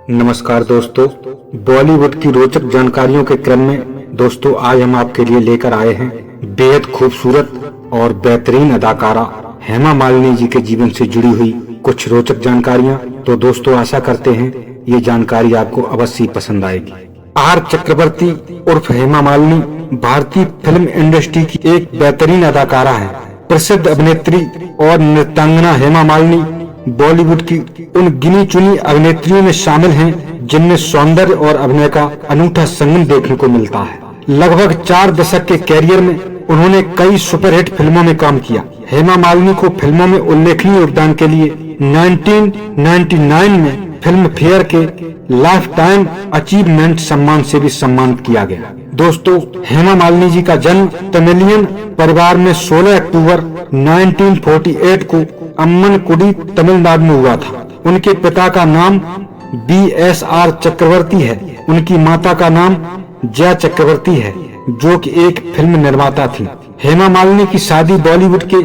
नमस्कार दोस्तों, बॉलीवुड की रोचक जानकारियों के क्रम में दोस्तों आज हम आपके लिए लेकर आए हैं बेहद खूबसूरत और बेहतरीन अदाकारा हेमा मालिनी जी के जीवन से जुड़ी हुई कुछ रोचक जानकारियां। तो दोस्तों आशा करते हैं ये जानकारी आपको अवश्य ही पसंद आएगी। आर चक्रवर्ती उर्फ हेमा मालिनी भारतीय फिल्म इंडस्ट्री की एक बेहतरीन अदाकारा है। प्रसिद्ध अभिनेत्री और नृत्यांगना हेमा मालिनी बॉलीवुड की उन गिनी चुनी अभिनेत्रियों में शामिल हैं जिनमें सौंदर्य और अभिनय का अनूठा संगम देखने को मिलता है। लगभग 4 दशक के कैरियर में उन्होंने कई सुपरहिट फिल्मों में काम किया। हेमा मालिनी को फिल्मों में उल्लेखनीय योगदान के लिए 1999 में फिल्म फेयर के लाइफ टाइम अचीवमेंट सम्मान से भी सम्मानित किया गया। दोस्तों, हेमा मालिनी जी का जन्म तमिलियन परिवार में 16 अक्टूबर 1948 को अम्मनकुडी तमिलनाडु में हुआ था। उनके पिता का नाम BSR चक्रवर्ती है। उनकी माता का नाम जया चक्रवर्ती है जो कि एक फिल्म निर्माता थी। हेमा मालिनी की शादी बॉलीवुड के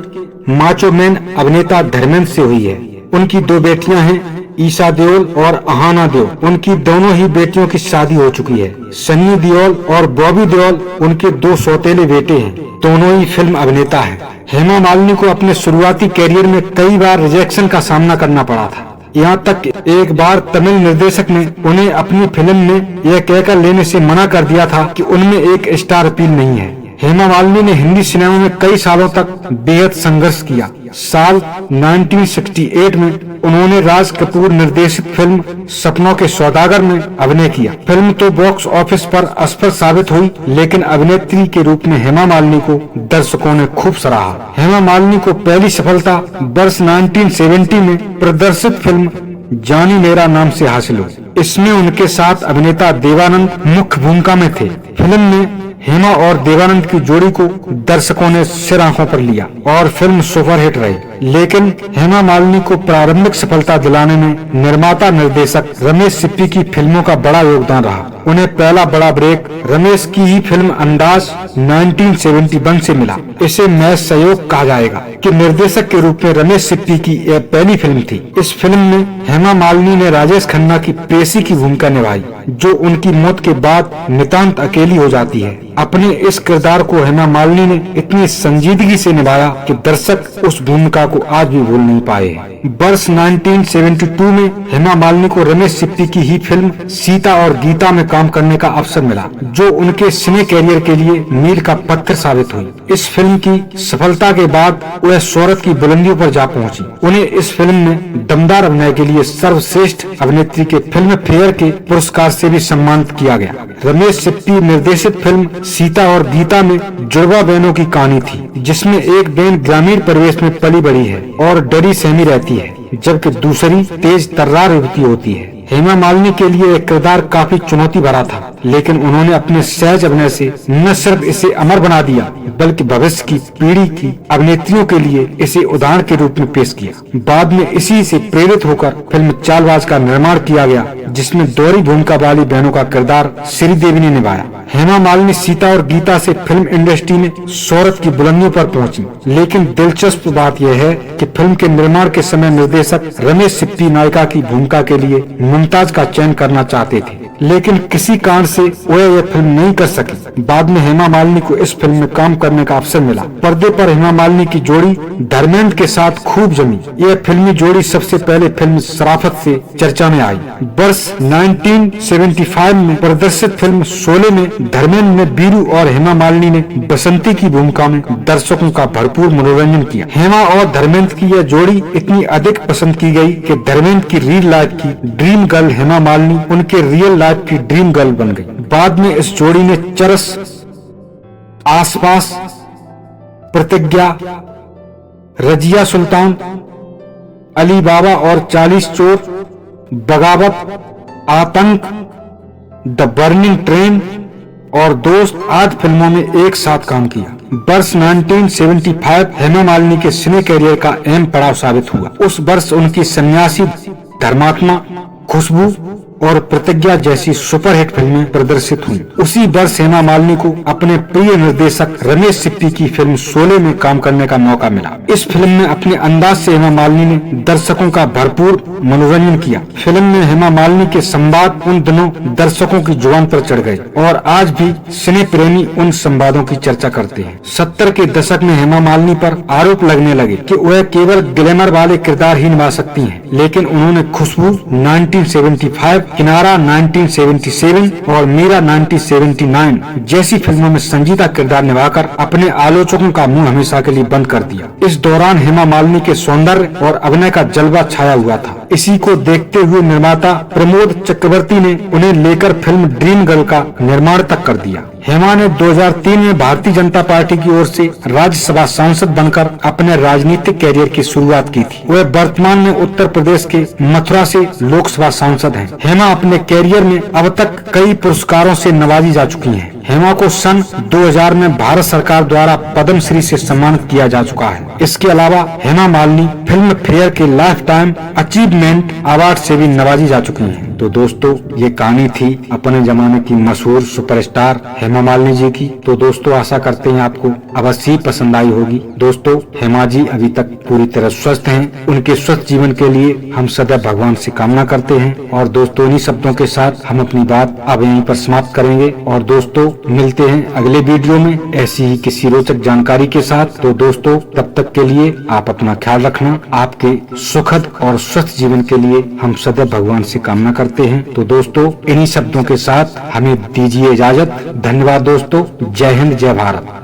माचो मैन अभिनेता धर्मेंद्र से हुई है। उनकी 2 बेटियां हैं, ईशा देओल और अहाना देओल। उनकी दोनों ही बेटियों की शादी हो चुकी है। सन्नी देओल और बॉबी देओल उनके 2 सौतेले बेटे हैं। दोनों ही फिल्म अभिनेता हैं। हेमा मालिनी को अपने शुरुआती कैरियर में कई बार रिजेक्शन का सामना करना पड़ा था। यहाँ तक एक बार तमिल निर्देशक ने उन्हें अपनी फिल्म में यह कहकर लेने से मना कर दिया था कि उनमें एक स्टार अपील नहीं है। हेमा मालिनी ने हिंदी सिनेमा में कई सालों तक बेहद संघर्ष किया। साल 1968 में उन्होंने राज कपूर निर्देशित फिल्म सपनों के सौदागर में अभिनय किया। फिल्म तो बॉक्स ऑफिस पर असफल साबित हुई, लेकिन अभिनेत्री के रूप में हेमा मालिनी को दर्शकों ने खूब सराहा। हेमा मालिनी को पहली सफलता वर्ष 1970 में प्रदर्शित फिल्म जानी मेरा नाम से हासिल हुई। इसमें उनके साथ अभिनेता देवानंद मुख्य भूमिका में थे। फिल्म में हेमा और देवानंद की जोड़ी को दर्शकों ने सिर आंखों पर लिया और फिल्म सुपरहिट रही। लेकिन हेमा मालिनी को प्रारंभिक सफलता दिलाने में निर्माता निर्देशक रमेश सिप्पी की फिल्मों का बड़ा योगदान रहा। उन्हें पहला बड़ा ब्रेक रमेश की ही फिल्म अंदाज 1971 से मिला। इसे महज सहयोग कहा जाएगा कि निर्देशक के रूप में रमेश सिप्पी की यह पहली फिल्म थी। इस फिल्म में हेमा मालिनी ने राजेश खन्ना की प्रेसी की भूमिका निभाई, जो उनकी मौत के बाद नितांत अकेली हो जाती है। अपने इस किरदार को हेमा मालिनी ने इतनी संजीदगी से निभाया कि दर्शक उस भूमिका को आज भी भूल नहीं पाए। वर्ष 1972 में हेमा मालिनी को रमेश सिप्पी की ही फिल्म सीता और गीता में काम करने का अवसर मिला, जो उनके सिने कैरियर के लिए मील का पत्थर साबित हुई। इस फिल्म की सफलता के बाद वह शोहरत की बुलंदियों पर जा पहुंची। उन्हें इस फिल्म में दमदार अभिनय के लिए सर्वश्रेष्ठ अभिनेत्री के फिल्म फेयर के पुरस्कार से भी सम्मानित किया गया। रमेश सिप्पी निर्देशित फिल्म सीता और गीता में जुड़वा बहनों की कहानी थी, जिसमें एक बहन ग्रामीण परिवेश में पली बड़ी है और डरी सहमी रहती है, जबकि दूसरी तेज तर्रार युवती होती है। हेमा मालिनी के लिए यह किरदार काफी चुनौती भरा था, लेकिन उन्होंने अपने सहज अभिनय से न सिर्फ इसे अमर बना दिया, बल्कि भविष्य की पीढ़ी की अभिनेत्रियों के लिए इसे उदाहरण के रूप में पेश किया। बाद में इसी से प्रेरित होकर फिल्म चालबाज का निर्माण किया गया, जिसमें दोहरी भूमिका वाली बहनों का किरदार श्रीदेवी ने निभाया। हेमा मालिनी सीता और गीता से फिल्म इंडस्ट्री में शोहरत की बुलंदियों पर पहुंची, लेकिन दिलचस्प बात यह है कि फिल्म के निर्माण के समय निर्देशक रमेश सिप्पी नायिका की भूमिका के लिए मुमताज का चयन करना चाहते थे, लेकिन किसी कारण से वह यह फिल्म नहीं कर सके। बाद में हेमा मालिनी को इस फिल्म में काम करने का अवसर मिला। पर्दे पर हेमा मालिनी की जोड़ी धर्मेंद्र के साथ खूब जमी। यह फिल्मी जोड़ी सबसे पहले फिल्म शराफत से चर्चा में आई। वर्ष 1975 में प्रदर्शित फिल्म शोले में धर्मेंद्र ने बीरू और हेमा मालिनी ने बसंती की भूमिका में दर्शकों का भरपूर मनोरंजन किया। हेमा और धर्मेंद्र की यह जोड़ी इतनी अधिक पसंद की गई कि धर्मेंद्र की रियल लाइफ की ड्रीम गर्ल हेमा मालिनी उनके रियल लाइफ की ड्रीम गर्ल बन गई। बाद में इस जोड़ी ने चरस, आसपास, प्रतिज्ञा, रजिया सुल्तान, अली बाबा और 40 चोर, बगावत, आतंक, द बर्निंग ट्रेन और दोस्त आदि फिल्मों में एक साथ काम किया। वर्ष 1975 हेमा मालिनी के सिने कैरियर का अहम पड़ाव साबित हुआ। उस वर्ष उनकी सन्यासी, धर्मात्मा, खुशबू और प्रतिज्ञा जैसी सुपरहिट फिल्में प्रदर्शित हुई। उसी वर्ष हेमा मालिनी को अपने प्रिय निर्देशक रमेश सिप्पी की फिल्म शोले में काम करने का मौका मिला। इस फिल्म में अपने अंदाज से हेमा मालिनी ने दर्शकों का भरपूर मनोरंजन किया। फिल्म में हेमा मालिनी के संवाद उन दिनों दर्शकों की जुबान पर चढ़ गए और आज भी सिने प्रेमी उन संवादों की चर्चा करते हैं। 70 के दशक में हेमा मालिनी पर आरोप लगने लगे कि वह केवल ग्लैमर वाले किरदार ही निभा सकती हैं, लेकिन उन्होंने खुशबू 1975, किनारा 1977 और मीरा 1979 जैसी फिल्मों में संजीदा किरदार निभाकर अपने आलोचकों का मुंह हमेशा के लिए बंद कर दिया। इस दौरान हेमा मालिनी के सौंदर्य और अभिनय का जलवा छाया हुआ था। इसी को देखते हुए निर्माता प्रमोद चक्रवर्ती ने उन्हें लेकर फिल्म ड्रीम गर्ल का निर्माण तक कर दिया। हेमा ने 2003 में भारतीय जनता पार्टी की ओर से राज्यसभा सांसद बनकर अपने राजनीतिक कैरियर की शुरुआत की थी। वह वर्तमान में उत्तर प्रदेश के मथुरा से लोकसभा सांसद हैं। हेमा अपने कैरियर में अब तक कई पुरस्कारों से नवाजी जा चुकी हैं। हेमा को सन 2000 में भारत सरकार द्वारा पद्म श्री से सम्मानित किया जा चुका है। इसके अलावा हेमा मालिनी फिल्म फेयर के लाइफ टाइम अचीवमेंट अवार्ड से भी नवाजी जा चुकी हैं। तो दोस्तों, ये कहानी थी अपने जमाने की मशहूर सुपरस्टार हेमा मालिनी जी की। तो दोस्तों, आशा करते हैं आपको अवश्य ही पसंद आई होगी। दोस्तों, हेमा जी अभी तक पूरी तरह स्वस्थ हैं। उनके स्वस्थ जीवन के लिए हम सदैव भगवान से कामना करते हैं। और दोस्तों, इन्हीं शब्दों के साथ हम अपनी बात अब यहीं पर समाप्त करेंगे। और दोस्तों, मिलते हैं अगले वीडियो में ऐसी ही किसी रोचक जानकारी के साथ। तो दोस्तों, तब तक के लिए आप अपना ख्याल रखना। आपके सुखद और स्वस्थ जीवन के लिए हम सदैव भगवान से कामना करते हैं। तो दोस्तों, इन्हीं शब्दों के साथ हमें दीजिए इजाजत। धन्यवाद दोस्तों। जय हिंद, जय भारत।